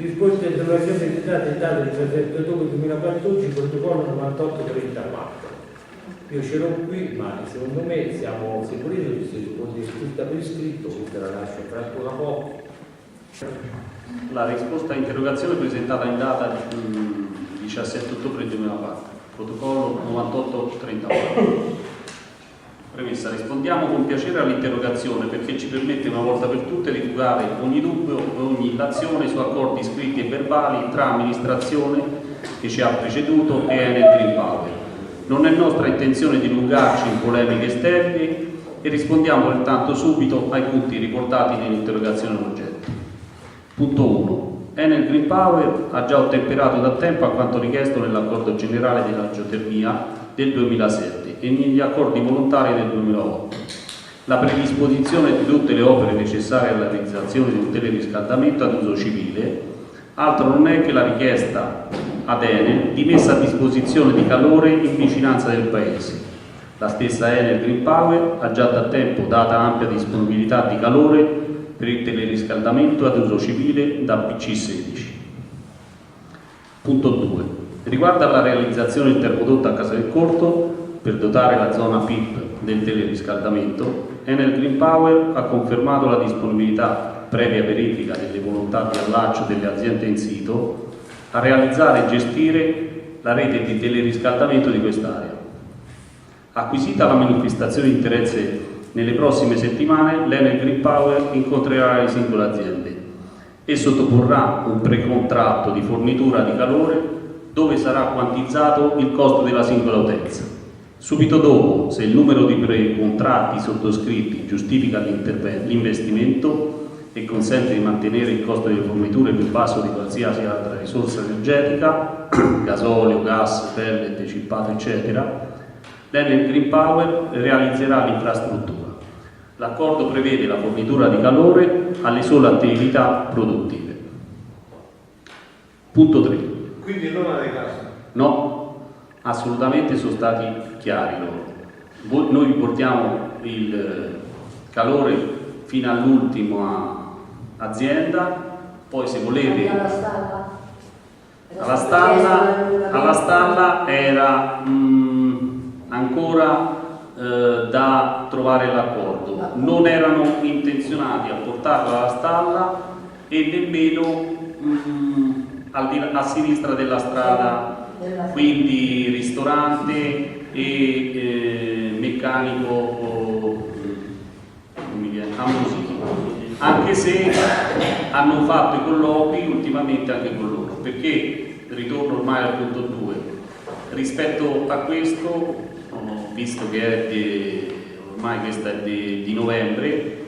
Risposta all'interrogazione presentata in data 17 ottobre 2014, protocollo 9834. Io c'ero qui, ma secondo me siamo sicuri che si risponde scritta per iscritto, questa la lascio tra ancora poco. La risposta a interrogazione presentata in data 17 ottobre 2004, protocollo 9834. Premessa, rispondiamo con piacere all'interrogazione perché ci permette una volta per tutte di fugare ogni dubbio e ogni illazione su accordi scritti e verbali tra amministrazione che ci ha preceduto e Enel Green Power. Non è nostra intenzione dilungarci in polemiche sterili e rispondiamo pertanto subito ai punti riportati nell'interrogazione in oggetto. Punto 1. Enel Green Power ha già ottemperato da tempo a quanto richiesto nell'accordo generale della geotermia del 2007 e negli accordi volontari del 2008. La predisposizione di tutte le opere necessarie alla realizzazione di un teleriscaldamento ad uso civile altro non è che la richiesta ad Enel di messa a disposizione di calore in vicinanza del paese. La stessa Enel Green Power ha già da tempo data ampia disponibilità di calore per il teleriscaldamento ad uso civile da PC16. Punto 2. Riguardo alla realizzazione del termodotto a Casa del Corto, per dotare la zona PIP del teleriscaldamento, Enel Green Power ha confermato la disponibilità, previa verifica delle volontà di allaccio delle aziende in sito, a realizzare e gestire la rete di teleriscaldamento di quest'area. Acquisita la manifestazione di interesse nelle prossime settimane, l'Enel Green Power incontrerà le singole aziende e sottoporrà un precontratto di fornitura di calore dove sarà quantizzato il costo della singola utenza. Subito dopo, se il numero di precontratti sottoscritti giustifica l'investimento e consente di mantenere il costo delle forniture più basso di qualsiasi altra risorsa energetica, gasolio, gas, pellet, cippato, eccetera, l'Enel Green Power realizzerà l'infrastruttura. L'accordo prevede la fornitura di calore alle sole attività produttive. Punto 3. Quindi non alle case? No, assolutamente sono stati chiari loro. Noi portiamo il calore fino all'ultima azienda, poi se volete alla stalla era ancora da trovare l'accordo. Non erano intenzionati a portarla alla stalla e nemmeno a sinistra della strada, quindi ristorante e meccanico anche se hanno fatto i colloqui ultimamente anche con loro, perché ritorno ormai al punto 2 rispetto a questo, visto che ormai questa è di novembre,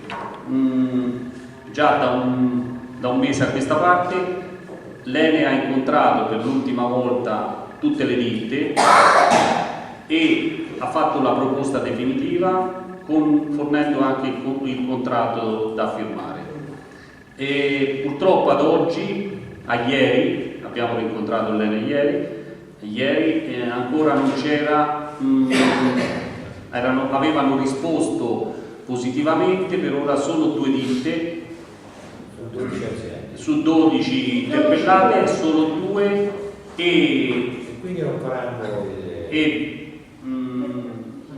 già da un mese a questa parte l'Ene ha incontrato per l'ultima volta tutte le ditte e ha fatto la proposta definitiva fornendo anche il contratto da firmare. E purtroppo ad oggi, a ieri, abbiamo rincontrato l'Ene ieri ancora non c'era, avevano risposto positivamente, per ora solo 2 ditte su 12 interpellate, solo 2 e quindi non faranno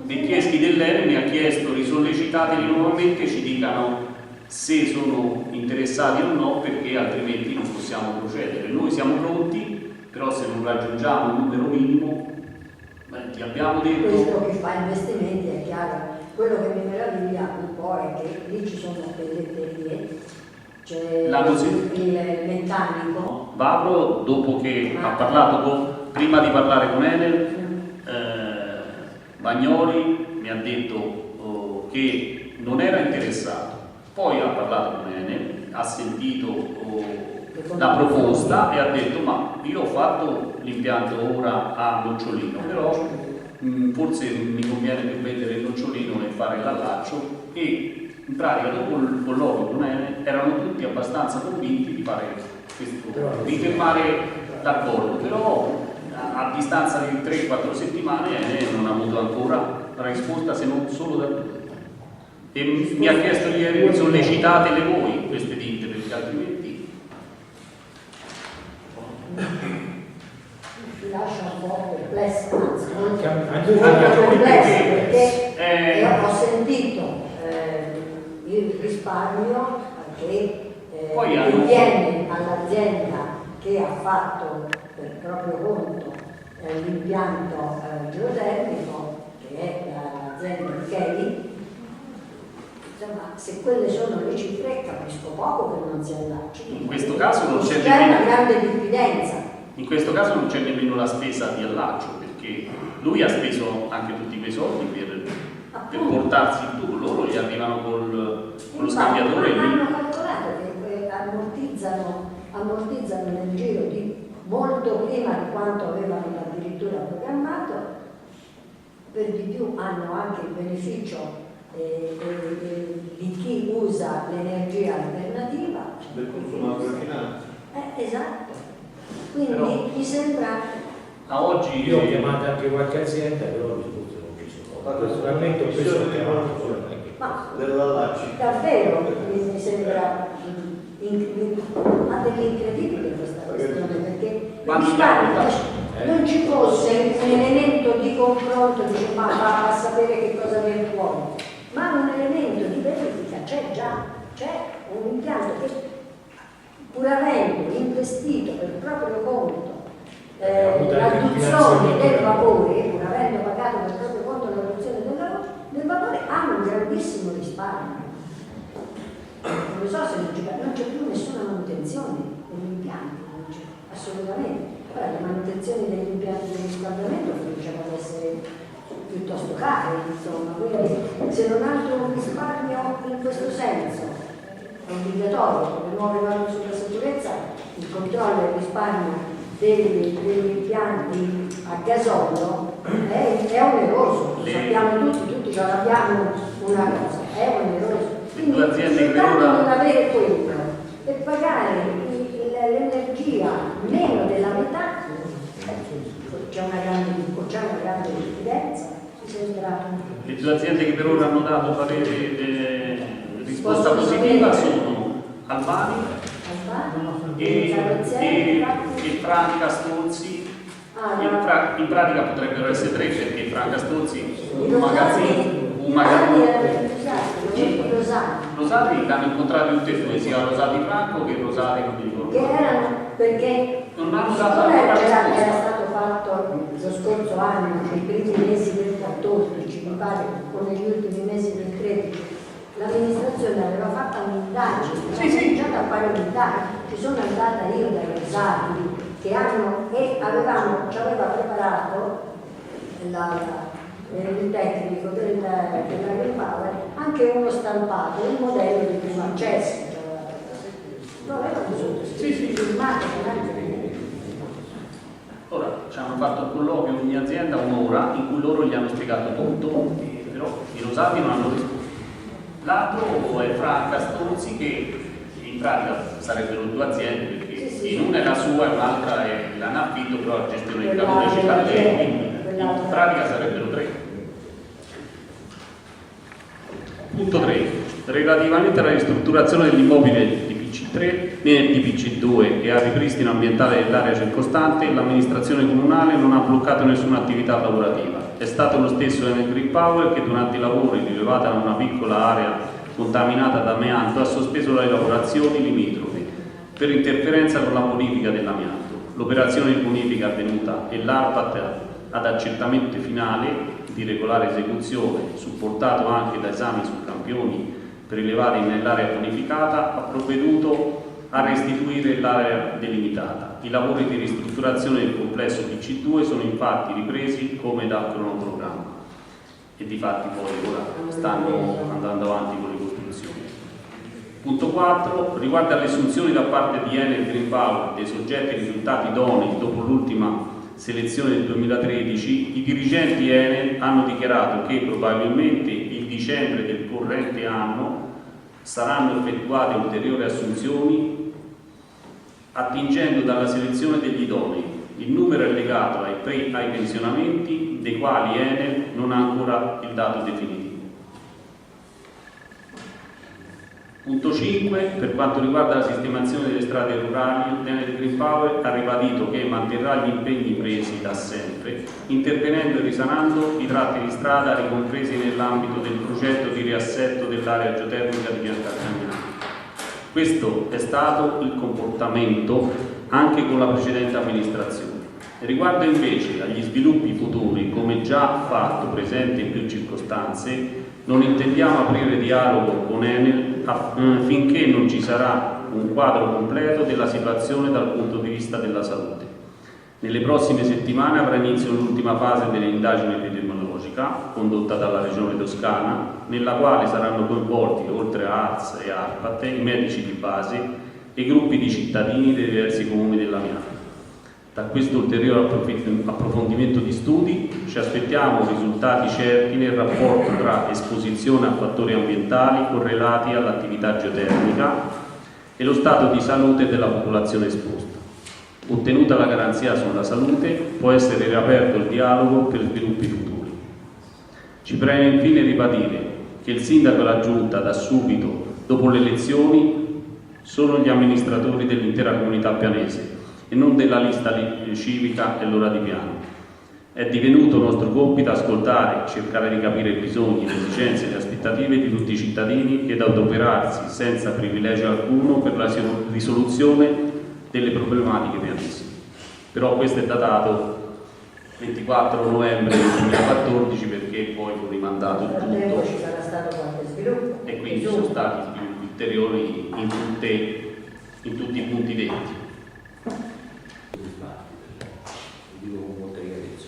dei chiesti dell'Ene mi ha chiesto, risollecitateli nuovamente, ci dicano se sono interessati o no, perché altrimenti non possiamo procedere. Noi siamo pronti, però se non raggiungiamo un numero minimo, ti abbiamo detto... Questo che fa investimenti è chiaro. Quello che mi meraviglia un po' è che lì ci sono pelletterie, c'è il meccanico. Vapro, dopo che ha parlato prima di parlare con Enel, Bagnoli mi ha detto che non era interessato, poi ha parlato con Enel, ha sentito la proposta e ha detto ma io ho fatto l'impianto ora a Nocciolino, però forse mi conviene più vendere il Nocciolino e fare l'allaccio, e in pratica dopo il colloquio con Enel erano tutti abbastanza convinti di fare questo, di firmare l'accordo, però a distanza di 3-4 settimane Enel non ha avuto ancora la risposta, se non solo da 2. E mi ha chiesto ieri, sollecitatele voi queste ditte, perché altrimenti molto complessa, perché ho sentito il risparmio che viene all'azienda che ha fatto per proprio conto l'impianto geotermico, che è l'azienda di Kelly. Insomma, se quelle sono le cifre, capisco poco che non si allacci. In questo caso non c'è una grande diffidenza. In questo caso non c'è nemmeno la spesa di allaccio, perché lui ha speso anche tutti quei soldi per portarsi il tubo, loro gli arrivano con lo scambiatore. Hanno calcolato che ammortizzano nel giro di molto prima di quanto avevano addirittura programmato, per di più hanno anche il beneficio di chi usa l'energia alternativa del consumatore finale. Esatto, quindi però, mi sembra a oggi io ho chiamato anche qualche azienda, però risposte non ci sono. Personalmente ho preso il chiamato, ma dell'allaccio. davvero mi sembra dell'incredibile questa questione, perché non ci fosse un elemento di confronto, dice ma va a sapere che cosa viene fuori, ma un elemento di verifica c'è un impianto che, pur avendo investito per proprio conto l'adduzione del vapore, pur avendo pagato per proprio conto l'adduzione del vapore, ha un grandissimo risparmio. Non lo so se non c'è più nessuna manutenzione degli impianti, assolutamente. Ora, le manutenzioni degli impianti di riscaldamento cominciano ad essere piuttosto care, insomma, quindi se non altro un risparmio in questo senso è obbligatorio per le nuove norme sulla sicurezza, il controllo e il risparmio degli impianti a gasolio è oneroso, lo sappiamo tutti ce l'abbiamo una cosa, è oneroso. Quindi soltanto non avere quello e pagare l'energia meno della metà c'è una grande diffidenza. Le due aziende che per ora hanno dato parere risposta positiva sono Albani e Franca Stolzi. In pratica potrebbero essere tre, perché Franca Stolzi un magazzino. Rosati l'hanno incontrato tutti e due, sia Rosati Franco che Rosati che erano, perché non hanno dato era stato fatto lo scorso anno, nei primi mesi del 14, mi pare, o negli ultimi mesi del 13, l'amministrazione aveva fatto un'indagine, già da fare un'indagine, ci sono andata io da Rosati che ci aveva preparato il tecnico della Green Power anche uno stampato, un modello di primo accesso. Ora ci hanno fatto un colloquio ogni azienda un'ora in cui loro gli hanno spiegato tutto, però i Rosati non hanno risposto. L'altro è Franca Stolzi, che in pratica sarebbero due aziende, perché in una è la sua e un'altra è l'Anaffitto, però la gestione del calore ci fa lei, quindi in pratica sarebbero tre. Punto 3. Relativamente alla ristrutturazione dell'immobile di PC3 e di PC2 e al ripristino ambientale dell'area circostante, l'amministrazione comunale non ha bloccato nessuna attività lavorativa. È stato lo stesso Enel Green Power che durante i lavori, rilevata una piccola area contaminata da amianto, ha sospeso le lavorazioni limitrofe per interferenza con la bonifica dell'amianto. L'operazione di bonifica avvenuta e l'ARPAT ad accertamento finale di regolare esecuzione, supportato anche da esami su campioni prelevati nell'area bonificata, ha provveduto a restituire l'area delimitata. I lavori di ristrutturazione del complesso PC2 sono infatti ripresi come da cronoprogramma e difatti poi ora stanno andando avanti con le costruzioni. Punto 4. Riguardo alle assunzioni da parte di Enel Green Power dei soggetti risultati idonei dopo l'ultima selezione del 2013, i dirigenti Enel hanno dichiarato che probabilmente il dicembre del corrente anno saranno effettuate ulteriori assunzioni attingendo dalla selezione degli idonei. Il numero è legato ai pensionamenti, dei quali Enel non ha ancora il dato definitivo. Punto 5, per quanto riguarda la sistemazione delle strade rurali, l'Enel Green Power ha ribadito che manterrà gli impegni presi da sempre, intervenendo e risanando i tratti di strada ricompresi nell'ambito del progetto di riassetto dell'area geotermica di Piancastagnano. Questo è stato il comportamento anche con la precedente amministrazione. Riguardo invece agli sviluppi futuri, come già fatto presente in più circostanze, non intendiamo aprire dialogo con Enel finché non ci sarà un quadro completo della situazione dal punto di vista della salute. Nelle prossime settimane avrà inizio l'ultima fase dell'indagine epidemiologica condotta dalla Regione Toscana, nella quale saranno coinvolti, oltre a ARS e ARPAT, i medici di base e gruppi di cittadini dei diversi comuni della Miana. Da questo ulteriore approfondimento di studi ci aspettiamo risultati certi nel rapporto tra esposizione a fattori ambientali correlati all'attività geotermica e lo stato di salute della popolazione esposta. Ottenuta la garanzia sulla salute, può essere riaperto il dialogo per sviluppi futuri. Ci preme infine ribadire che il sindaco e la giunta da subito dopo le elezioni sono gli amministratori dell'intera comunità pianese e non della lista civica e l'ora di piano. È divenuto nostro compito ascoltare, cercare di capire i bisogni, le esigenze e le aspettative di tutti i cittadini ed adoperarsi senza privilegio alcuno per la risoluzione delle problematiche pianesi. Però questo è datato 24 novembre 2014 perché poi fu rimandato il tutto ci sarà stato qualche sviluppo e quindi ci sono stati sviluppi ulteriori in tutti i punti detti. Lo dico con molta chiarezza.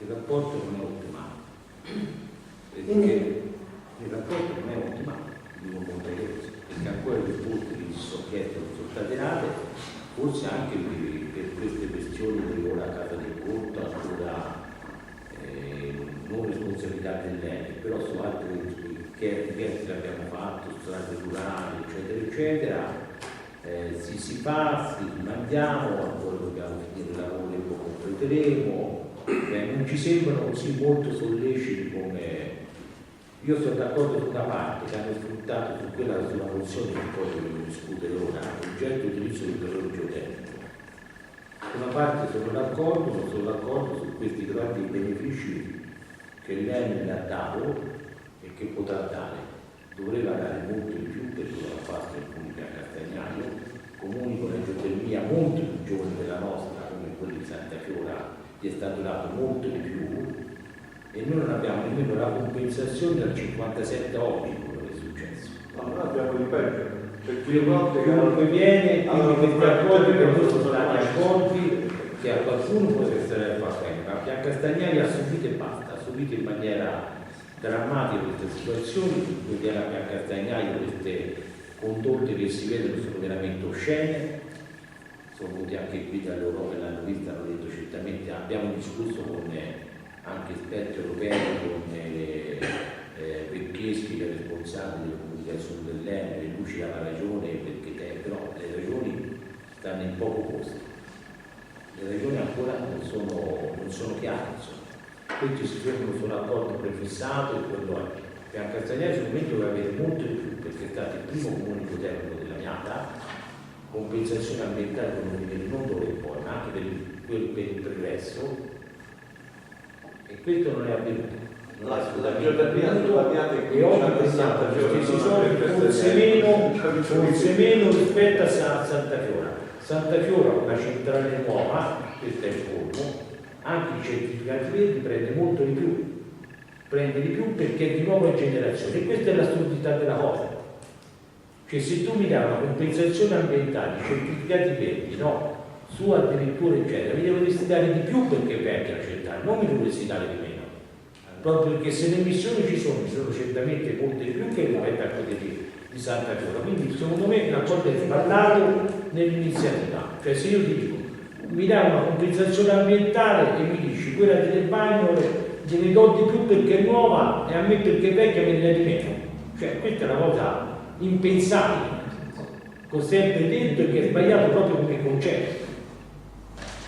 Il rapporto non è ottimale, perché il rapporto non è ottimale, lo dico con molta chiarezza, perché ancora le risposte di soggetto non sono state date, forse anche per queste questioni di ora a casa del conto, ancora non responsabilità dell'ente, però su altri che abbiamo fatto, strade rurali, eccetera, eccetera. Si fa, si mandiamo, ancora dobbiamo finire il lavoro e lo completeremo, non ci sembrano così molto solleciti come... Io sono d'accordo su una parte che hanno sfruttato su quella sulla mozione che poi dobbiamo discutere ora, l'oggetto di utilizzo del calore geotermico. Su una parte sono d'accordo, non sono d'accordo su questi grandi benefici che l'ENEL ha dato e che potrà dare. Doveva dare molto di più perché lo ha fatto il comune a Castagnaio, comuni con la geotermia molto più giovane della nostra, come quelli di Santa Fiora, gli è stato dato molto di più e noi non abbiamo nemmeno la compensazione dal 57 a oggi quello che è successo. Ma noi abbiamo di peggio, perché Quello che viene, quindi questi accordi che noi sono stati accordi che a qualcuno può essere fatto bene, ma che a Castagnari ha subito e basta, ha subito in maniera drammatica queste situazioni, quindi a Castagnari queste condotte che si vedono sono veramente oscene, sono venuti anche qui dall'Europa e l'hanno vista, hanno detto certamente, abbiamo discusso con anche esperti europei, con Beccheschi che è responsabile della comunicazione dell'ENEL, e lui ci dà la ragione perché però le ragioni stanno in poco posto, le ragioni ancora non sono chiare, insomma. Questi si fermano sull'accordo prefissato e quello è. Piancastagnari sicuramente doveva avere molto di più perché è stato il primo comune geotermico della Miata, compensazione ambientale come del mondo e poi, ma anche per il progresso, e questo non è avvenuto. la geotermia sulla Miata è E oggi pensiamo che questi soldi forse meno rispetto a Santa Fiora. Santa Fiora, una centrale nuova, questo è il colmo, anche i certificati verdi prende molto di più, prende di più perché è di nuova generazione, e questa è l'assurdità della cosa. Cioè se tu mi dai una compensazione ambientale, i certificati verdi, no, su addirittura eccetera, mi dovresti dare di più perché è vecchia la centrale, non mi dovresti dare di meno, proprio perché se le emissioni ci sono certamente molte di più che rispetto a quelle di Santa Fiora. Quindi secondo me l'accordo è sbagliato nell'iniziativa, cioè se io ti dico mi dai una compensazione ambientale e mi dici quella delle bagnole gliene do di più perché è nuova e a me perché è vecchia me ne dai di meno, cioè questa è una cosa impensabile, ho sempre detto che è sbagliato proprio come concetto.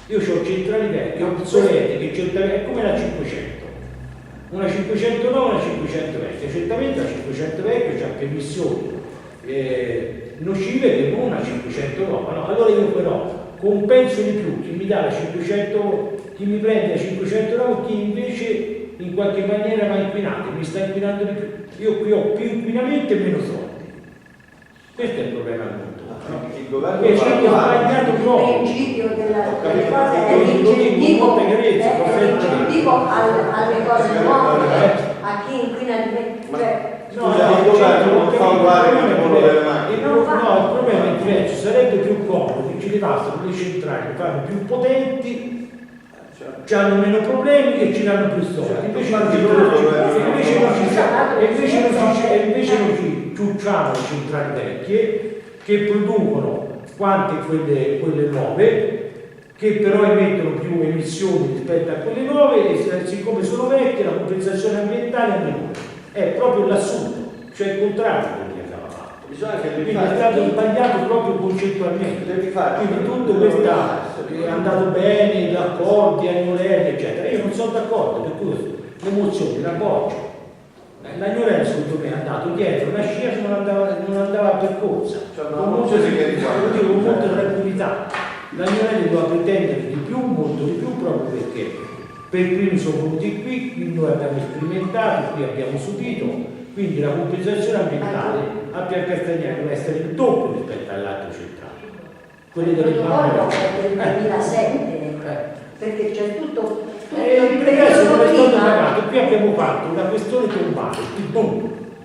Io ho centrali vecchie, obsolete, che certamente è come la 500, una 509 e una 500 vecchia. Certamente la 500 vecchia ha più emissioni nocive che non una 509, no? Allora io però compenso di più chi mi dà la 500, chi mi prende la 509, chi invece in qualche maniera va inquinato, mi sta inquinando di più. Io qui ho più inquinamento e meno soldi. Questo è il problema del mondo. Il governo Che ci hanno sbagliato Il proprio. principio delle cose è Lo dico con l'incentivo molte chiarezze, alle cose nuove, a chi inquina di meno. Cioè, Scusa, il governo non fa uguale il ruolo delle macchine. No, il problema è diverso, sarebbe più comodo che ci ripassano le centrali che fanno più potenti, hanno meno problemi e ci danno più soldi. Invece non ci ciucciamo le centrali vecchie che producono quante quelle nuove, che però emettono più emissioni rispetto a quelle nuove e siccome sono vecchie la compensazione ambientale è minore. È proprio l'assunto, cioè il contrario di quello che aveva fatto. Bisogna che Quindi è stato sbagliato proprio concettualmente. Quindi tutto questo è andato bene, gli accordi, Agnorelli, eccetera. Io non sono d'accordo, per cui l'emozione, l'appoggio. L'Agnorelli secondo me è andato dietro una scia che non andava percorsa. Con molta tranquillità. L'Agnorelli doveva pretendere di più, molto di più, proprio perché per primi sono venuti qui noi abbiamo sperimentato, qui abbiamo subito, quindi la compensazione ambientale a Piancastagnaro deve essere il doppio rispetto all'altro centrale. Quelli delle protocollo è del 2007, perché c'è tutto il pregresso non è stato pagato. Qui abbiamo fatto una questione tombale,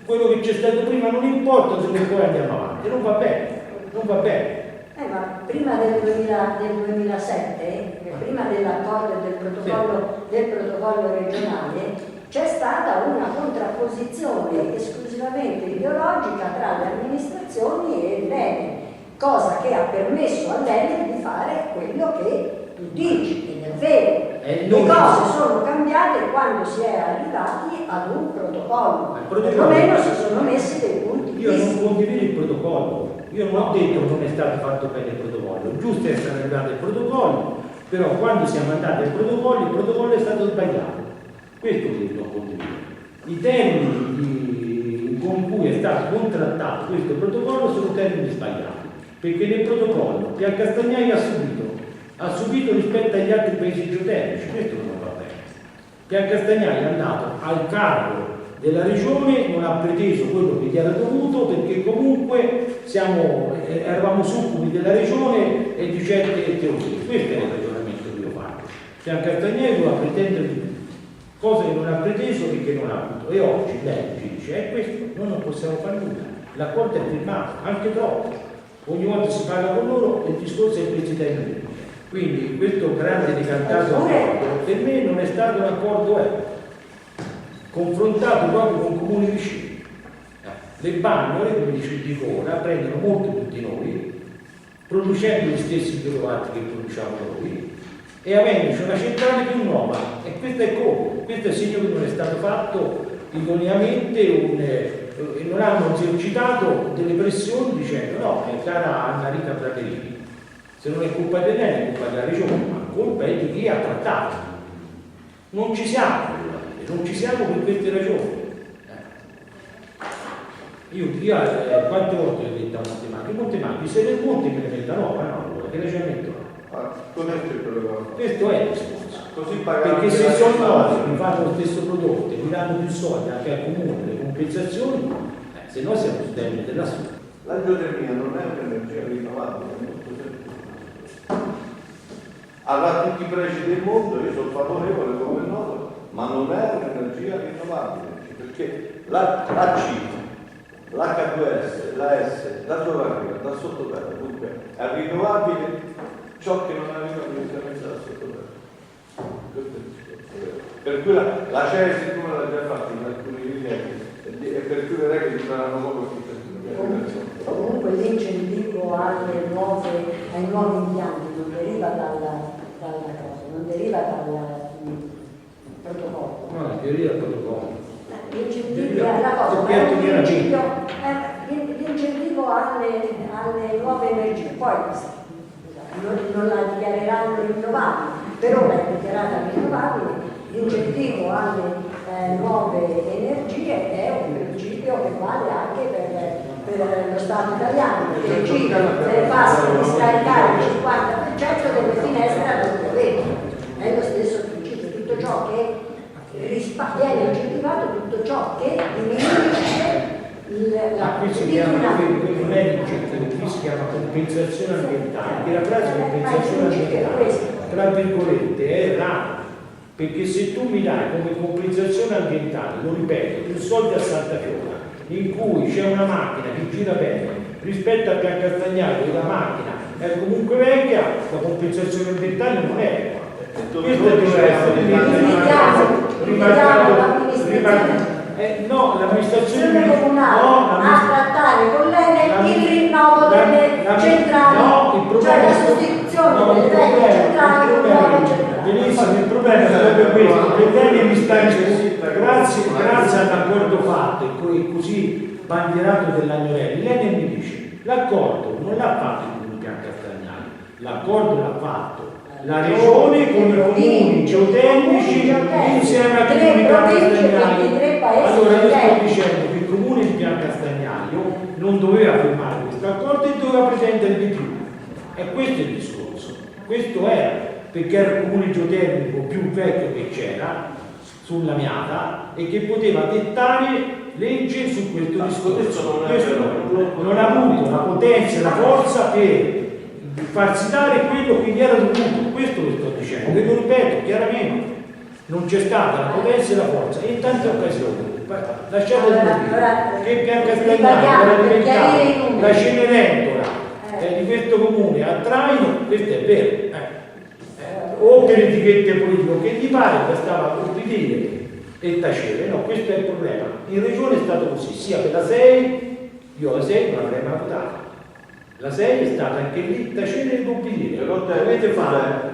quello che c'è stato prima non importa se poi andiamo avanti, non va bene, non va bene. Ma prima del 2007, prima dell'accordo del protocollo regionale, c'è stata una contrapposizione esclusivamente ideologica tra le amministrazioni e l'ENE, cosa che ha permesso all'ENE di fare quello che tu dici, ed è vero. Le cose sono cambiate quando si è arrivati ad un protocollo, perlomeno si sono messi dei punti di vista. Io vista. non condivido il protocollo. Io non ho detto che non è stato fatto bene il protocollo, giusto essere arrivato il protocollo, però quando siamo andati al protocollo, il protocollo è stato sbagliato. Questo che non condivido. I termini con cui è stato contrattato questo protocollo sono termini sbagliati, perché nel protocollo Piancastagnai ha subito rispetto agli altri paesi geotermici, questo non va bene. Piancastagnai è andato al cargo della regione, non ha preteso quello che gli era dovuto perché comunque eravamo succubi della regione e di certe teorie. Questo è il ragionamento che io faccio. Piancastagnai doveva pretendere di più, cosa che non ha preteso e che non ha avuto. E oggi lei ci dice, questo noi non possiamo fare nulla, l'accordo è firmato, anche troppo. Ogni volta si parla con loro e il discorso è il presidente. Quindi questo grande decantato accordo per me non è stato un accordo confrontato proprio con comuni vicini. Le bagnole, come dice il Dicora, prendono molto più di noi, producendo gli stessi kilowatt che produciamo noi e avendoci una centrale più nuova. E questo è come? Questo è il segno che non è stato fatto idoneamente e non hanno esercitato delle pressioni dicendo no, cara Anna Rita Bracherini, se non è colpa di lei è colpa della regione, ma colpa è di chi ha trattato. Non ci siamo per queste ragioni. Io quante volte ho detto a Montemagno, se nel monte me ne metta nuova, no, che ne c'è metto? Questo è il discorso. Perché se sono nuovi, mi fanno lo stesso prodotto e mi danno più soldi anche al comune, le compensazioni, se no siamo sul termine dell'assunto. La geotermia non è un'energia rinnovabile, avrà tutti i pregi del mondo, io sono favorevole come è noto, ma non è un'energia rinnovabile, perché la C, l'H2S, la S, la sovraterra, da sottoterra, dunque è rinnovabile ciò che non arriva direttamente da sottoterra. Questo è il discorso. Per cui la CESI, come l'ha già fatto in alcuni rilievi, e per cui le regole saranno poco più. Comunque l'incentivo ai nuovi impianti non deriva dalla cosa, non deriva dal protocollo. No, in teoria il protocollo. L'incentivo è la cosa, l'incentivo alle nuove energie, poi non la dichiareranno rinnovabile, per ora è dichiarata rinnovabile, l'incentivo alle nuove energie è un principio che vale anche per lo Stato italiano, perché il CIP deve farsi scaricare il 50% delle finestre a doppio vetro. È lo stesso principio, tutto ciò che viene incentivato, tutto ciò che diminuisce qui si chiama, non è incentivo, qui si chiama compensazione ambientale, che la frase compensazione ambientale, tra virgolette, è errata, perché se tu mi dai come compensazione ambientale, lo ripeto, più soldi a Santa Fiora, in cui c'è una macchina che gira bene, rispetto a Biancastagnaro, dove la macchina è comunque vecchia, la compensazione ambientale non è equa. Questo deve essere no, l'amministrazione comunale a trattare con l'ENE il rinnovo delle centrali, cioè la sostituzione delle vecchie centrali con nuove centrali. Benissimo, il problema è proprio questo, che l'ENE mi sta grazie all'accordo fatto e così bandierato dell'Agnorelli, l'ENE mi dice l'accordo non l'ha fatto il Comune Biancastagnaro, l'accordo l'ha fatto la regione con i comuni geotecnici insieme al comune Biancastagnaro. Allora io sto dicendo che il comune di Biancastagnaro non doveva firmare questo accordo e doveva pretendere di più. E questo è il discorso. Questo era, perché era il comune geotecnico più vecchio che c'era sulla Miata e che poteva dettare legge su questo discorso. Non ha avuto la potenza e la forza per farsi dare quello che gli era dovuto. Questo lo sto dicendo, ve lo ripeto chiaramente. Non c'è stata la potenza e la forza in tante occasioni. Lasciate dire che Biancastagnaro era diventata la Cenerentola di questo comune a traino, questo è vero. O per etichette politiche che gli pare, bastava obbedire e tacere. No, questo è il problema. In regione è stato così, sia per la 6, io la 6 non l'avrei mai votata. La 6 è stata anche lì tacere e obbedire. Avete fatto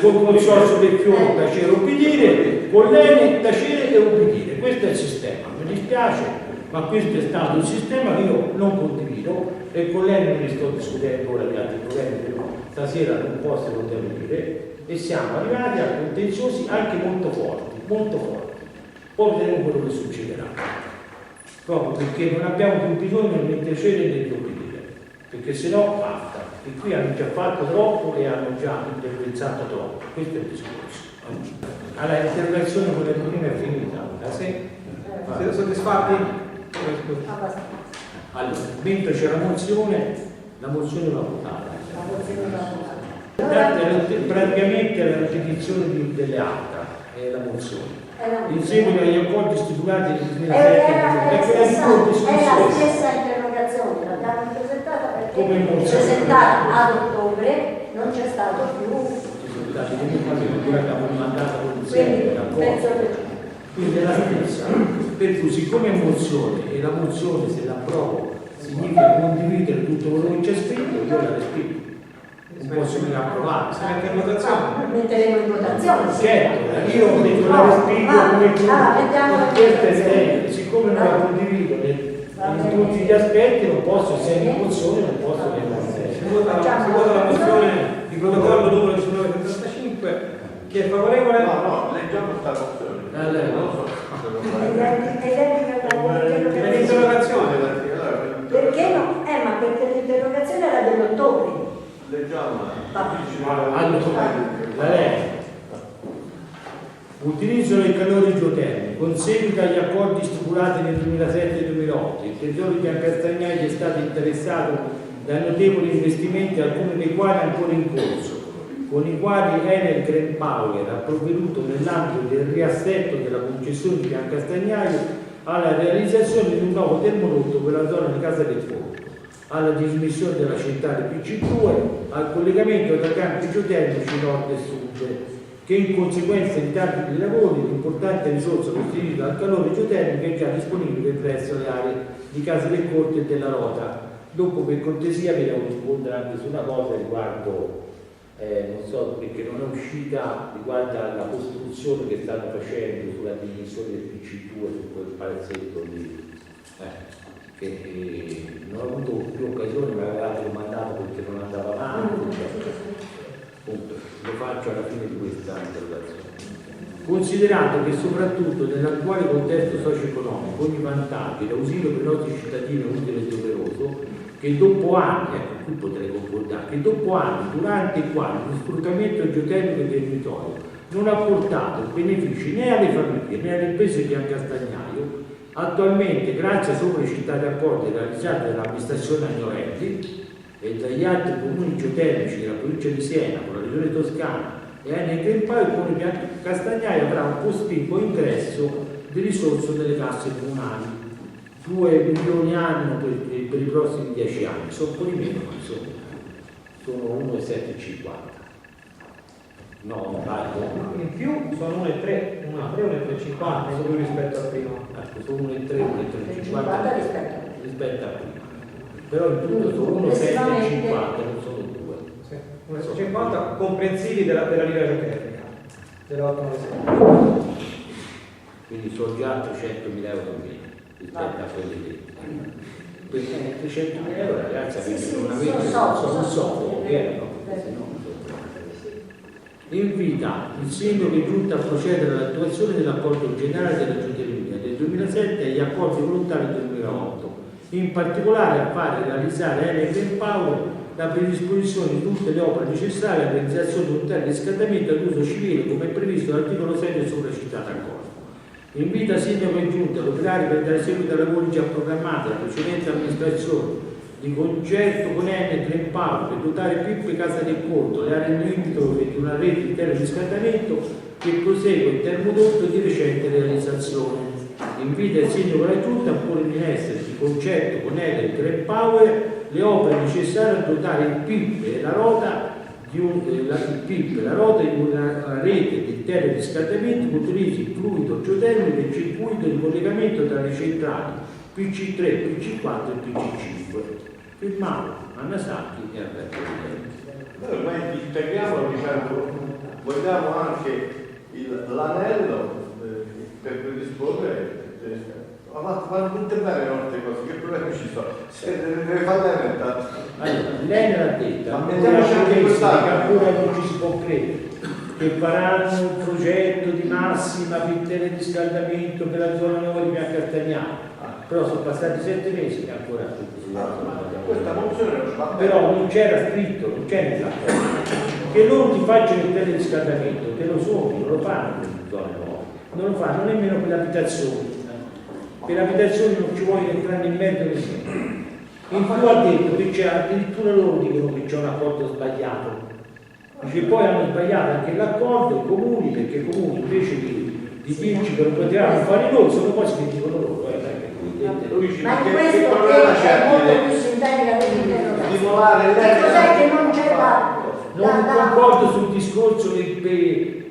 col consorzio del Fiore tacere e obbedire, con l'ENE tacere e obbedire. Questo è il sistema. Mi dispiace, ma questo è stato il sistema che io non condivido e con l'ENE non ne sto discutendo ora di altri problemi, però stasera non posso condividere e siamo arrivati a contenziosi anche molto forti, molto forti. Poi vedremo quello che succederà. Proprio perché non abbiamo più bisogno di tacere e di obbedire. Perché se no basta, e qui hanno già fatto troppo e hanno già interpretato troppo, questo è il discorso. Allora, l'interrogazione con le prime è finita, siete soddisfatti? Allora, mentre c'è la mozione va votata. Praticamente è la ripetizione delle altre, è la mozione. In seguito agli accordi stipulati nel 2007 è la stessa interrogazione, l'abbiamo presentata perché presentata ad ottobre non c'è stato più. Quindi è la stessa. Per cui siccome è mozione e la mozione se l'approvo significa condividere tutto quello che c'è scritto, io la respingo. Non posso mica approvare, se mette in votazione. Metteremo in votazione. Certo, io ho detto la respingo come questa è lei, siccome non la condivido in tutti gli aspetti non posso, se è in mozione non posso che non si vota la mozione di protocollo numero 1975, chi è favorevole? No, leggiamo sta mozione. Non so è l'interrogazione. Perché no? Ma perché l'interrogazione era dell'ottobre. Leggiamo. la legge. Utilizzo del calore geotermico. Con seguito agli accordi stipulati nel 2007-2008, il territorio di Biancastagnaro è stato interessato da notevoli investimenti, alcuni dei quali ancora in corso, con i quali Enel Green Power ha provveduto nell'ambito del riassetto della concessione di Biancastagnaro alla realizzazione di un nuovo termodotto per la zona di Casa del Fuoco, alla dismissione della centrale PC2, al collegamento tra campi geotermici nord e sud, che in conseguenza di tanti lavori l'importante risorsa costituita dal calore geotermico è già disponibile presso le aree di Casa del Corte e della Rota. Dopo, per cortesia, vi devo rispondere anche su una cosa riguardo, non so perché non è uscita, riguarda la costruzione che stanno facendo sulla divisione del PC2 su quel palazzetto lì, che non ho avuto più occasione, ma avevate domandato perché non andava avanti. Punto. Lo faccio alla fine di questa interrogazione. Considerato che soprattutto nell'attuale contesto socio-economico ogni vantaggio, l'ausilio per i nostri cittadini è utile e doveroso, che dopo anni, ecco qui potrei concordare, che dopo anni durante i quali lo sfruttamento geotermico del territorio non ha portato benefici né alle famiglie né alle imprese di Castagnaio, attualmente grazie a sopra citate accordi realizzati dall'amministrazione Agnorelli e dagli altri comuni geotermici della provincia di Siena con la regione Toscana e anche Green Power, il comune di Castagnaio avrà un cospicuo ingresso di risorse nelle casse comunali, 2 milioni anno per i prossimi 10 anni, sono un po' di meno, ma sono 1,750. No, In più sono 1,3, 1,350 solo rispetto al primo. ecco, sono 1,3, 50 1,350 rispetto rispetto a prima. Però in tutto sono 1,750, non sono 2. Sì, 1,750 comprensivi della linea geotermica, della 897. Quindi sono già 300.000 euro in meno rispetto a quelli lì. Per 300.000 euro ragazzi avete non avete non so che erano, se no. Invita il sindaco di giunta a procedere all'attuazione dell'accordo generale della Giunta Emilia del 2007 e agli accordi volontari del 2008, in particolare a fare realizzare Enel Green Power la predisposizione di tutte le opere necessarie alla realizzazione di un tale riscaldamento ad uso civile come previsto dall'articolo 6 del sopracitato accordo. Invita il sindaco di giunta ad operare per dare seguito ai lavori già programmati dalla precedente amministrazione di concerto con Enel Green Power per dotare più Casa del Porto le aree limitrofe di una rete di teleriscaldamento che prosegue il termodotto di recente realizzazione. Invita il sindaco della giunta a porre in essere di concerto con Enel Green Power le opere necessarie a dotare il PIP e la rota di una rete di teleriscaldamento che utilizzi il fluido geotermico e il circuito di collegamento tra le centrali PC3, PC4 e PC5. Firmato Anna Sacchi e Alberto Vittori. Noi ormai integriamo, diciamo, vogliamo anche l'anello per predisporre, ma fanno tutte bene le nostre cose, che problemi ci sono? Se deve fare l'anello. Allora, lei l'ha detta, Ma ma mettiamoci anche che quest'anno. ancora non ci si può credere, che faranno un progetto di massima per teleriscaldamento per la zona nuova di Castagnaio. Però sono passati 7 mesi e ancora tutto si Questa mozione non fa bene. però non c'era scritto, non c'è nell'accordo che loro ti facciano il teleriscaldamento, te lo sono, non lo fanno per le zone nuove, non lo fanno nemmeno per le abitazioni. Per le abitazioni non ci vuole entrare in mezzo nessuno. In più ha detto che c'è addirittura loro dicono che c'è un accordo sbagliato. Dice poi hanno sbagliato anche l'accordo i comuni, perché i comuni invece di dirci che non potevamo fare noi, sono cose che dicono loro. Luigi, Ma in che questo problema è c'è molto più sintetica dell'interrogazione. stimolare Che cos'è che non c'è da... Non concordo sul discorso che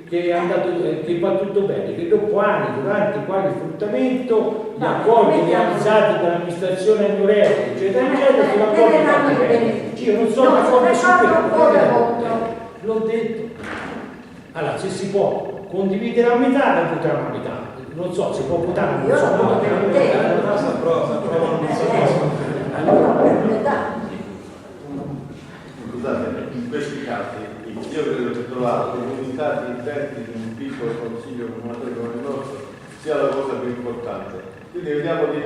va tutto bene, che dopo anni durante i quali il sfruttamento, gli accordi realizzati dall'amministrazione Agnorelli, eccetera, eccetera, sono accordi fatti bene. Io non sono d'accordo su questo, l'ho detto. Allora, se si può condividere a metà, la votiamo a metà. Non so, si può votare, non so, no, Scusate, in questi casi io credo che trovare comunicati interni di un piccolo consiglio comunale come il nostro sia la cosa più importante. Quindi vediamo di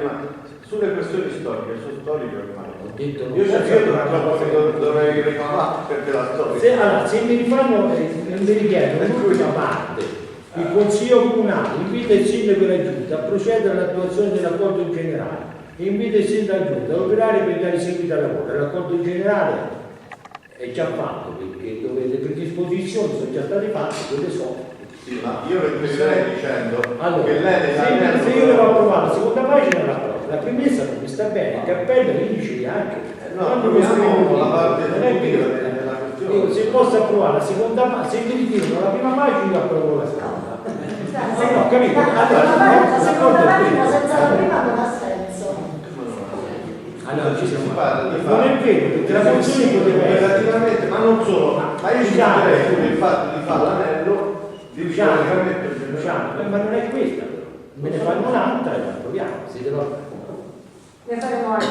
sulle questioni storiche, sono storiche ormai. Io dovrei reclamare per la storia. Allora, se mi rifanno, mi richiedono l'ultima parte. Il Consiglio Comunale invita il Sindaco della Giunta a procedere all'attuazione dell'accordo in generale e invita il Sindaco della Giunta a operare per dare seguito al lavoro. L'accordo in generale è già fatto perché dove le predisposizioni sono già state fatte, quelle sono. Sì, ma io ripeterei dicendo Allora, che lei se io devo approvare la seconda pagina la approvo, la premessa non mi sta bene, il cappello l'indice anche. proviamo la parte non è positiva vero. della questione. Io se posso approvare la seconda pagina, se mi ritirano la prima pagina io approvo la seconda. No, capito? La seconda pagina senza la prima non ha senso. Allora ci siamo. Parla di Non è vero, perché la funzione poteva essere. relativamente, ma non solo, ma io ci metterei sul fatto di fare l'anello di Luciano, riuscire ma non è questa, me ne fanno un'altra e la proviamo, si deve. Ne faremo altro.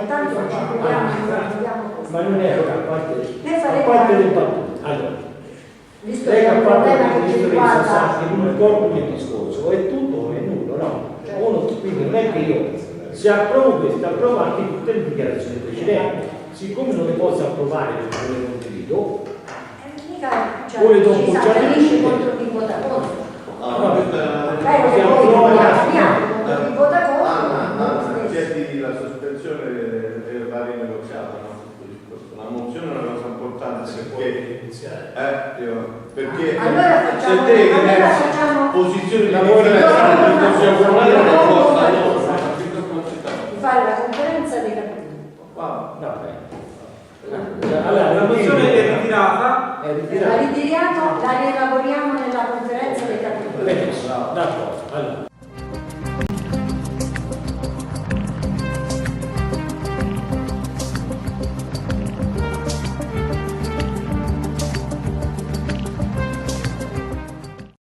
Tanto vediamo questo. Ma non è a parte Ne faremo del altro. battute. Allora, Visto Lei che che è ha un fatto problema il che ministro dei riguarda... Sassani, non ricordo il discorso, o è tutto o è nulla, no? Uno, quindi non è che io, se approvo questo, approvo anche tutte le dichiarazioni precedenti. Siccome non le posso approvare perché non le condivido, mica, cioè, Poi dopo ci già s'accanisce dice- contro chi vota contro. No, questa Prego, che Siamo poi noi, noi ragazzi. abbiamo contro chi vota contro. Anna, chiedi la sospensione e va rinegoziata, no? La mozione è una cosa importante perché Allora facciamo- se te che allora hai facciamo- posizioni di Lavori- differenza no, nel Consiglio no, Comunale no, non no, possa no, no. Di fare la conferenza dei capigruppo. Wow. no, allora, La mozione è ritirata. è La ritirata. ritiriamo, la rielaboriamo nella conferenza dei capigruppo. Benissimo, d'accordo. Allora,